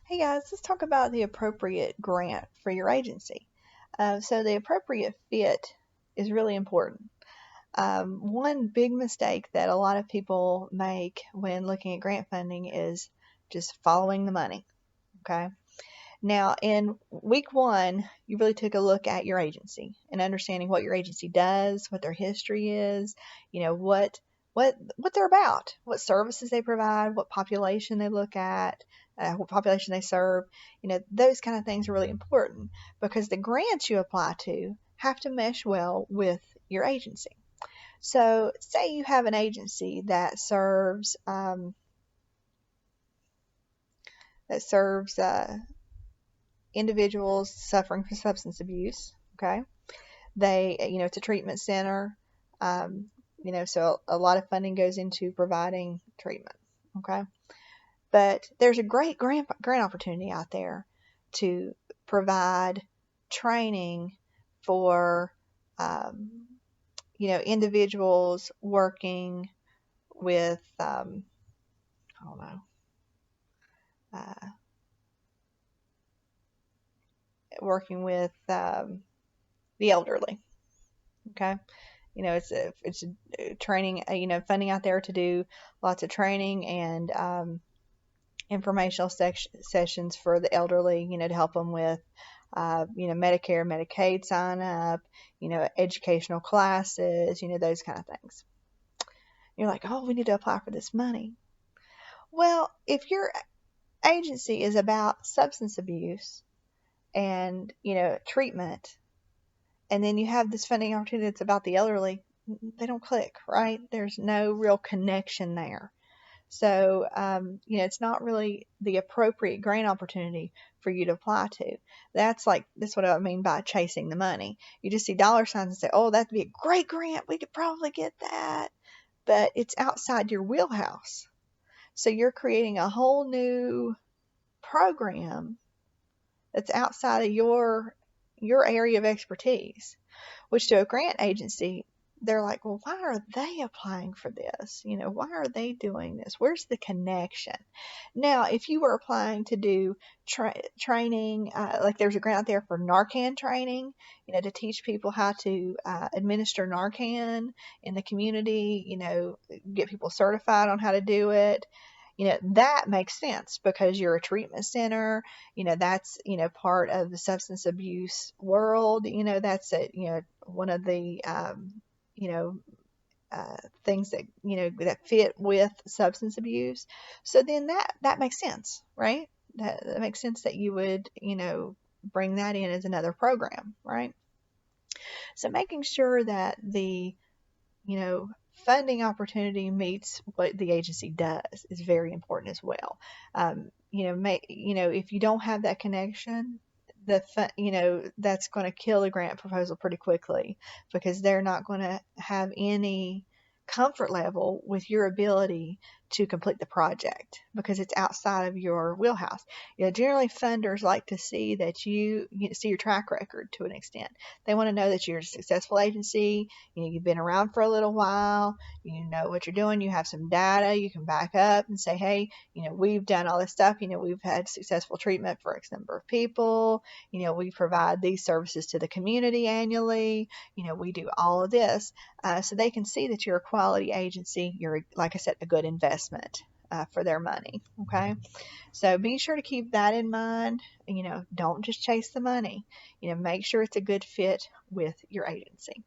Hey guys, let's talk about the appropriate grant for your agency. So the appropriate fit is really important. One big mistake that a lot of people make when looking at grant funding is just following the money. Okay. Now, in week one, you really took a look at your agency and understanding what your agency does, what their history is, what they're about, what services they provide, what population they look at, what population they serve. Those kind of things are really important because the grants you apply to have to mesh well with your agency. So, say you have an agency that serves individuals suffering from substance abuse. Okay, it's a treatment center. Um, so a lot of funding goes into providing treatment. Okay, but there's a great grant opportunity out there to provide training for individuals working with I don't know working with the elderly. Okay, it's a training, funding out there to do lots of training and informational sessions for the elderly, to help them with Medicare, Medicaid sign up, educational classes, those kind of things. You're like, oh, we need to apply for this money. Well, if your agency is about substance abuse and treatment, and then you have this funding opportunity that's about the elderly, they don't click, right? There's no real connection there. So, it's not really the appropriate grant opportunity for you to apply to. That's what I mean by chasing the money. You just see dollar signs and say, oh, that'd be a great grant. We could probably get that. But it's outside your wheelhouse. So you're creating a whole new program that's outside of your area of expertise, which to a grant agency, they're like, well, why are they applying for this? Why are they doing this? Where's the connection? Now, if you were applying to do training, like there's a grant out there for Narcan training, to teach people how to administer Narcan in the community, get people certified on how to do it. That makes sense because you're a treatment center. That's, part of the substance abuse world. That's one of the, you know, things that fit with substance abuse. So then that makes sense, right? That makes sense that you would, bring that in as another program, right? So making sure that the you know, funding opportunity meets what the agency does is very important as well. If you don't have that connection, that's going to kill the grant proposal pretty quickly because they're not going to have any comfort level with your ability to complete the project because it's outside of your wheelhouse. Generally funders like to see that you see your track record to an extent. They want to know that you're a successful agency, you've been around for a little while, you know what you're doing, you have some data you can back up and say, hey, we've done all this stuff, we've had successful treatment for X number of people, we provide these services to the community annually, we do all of this. So they can see that you're a quality agency, you're, like I said, a good investment for their money. Okay, so be sure to keep that in mind. Don't just chase the money. Make sure it's a good fit with your agency.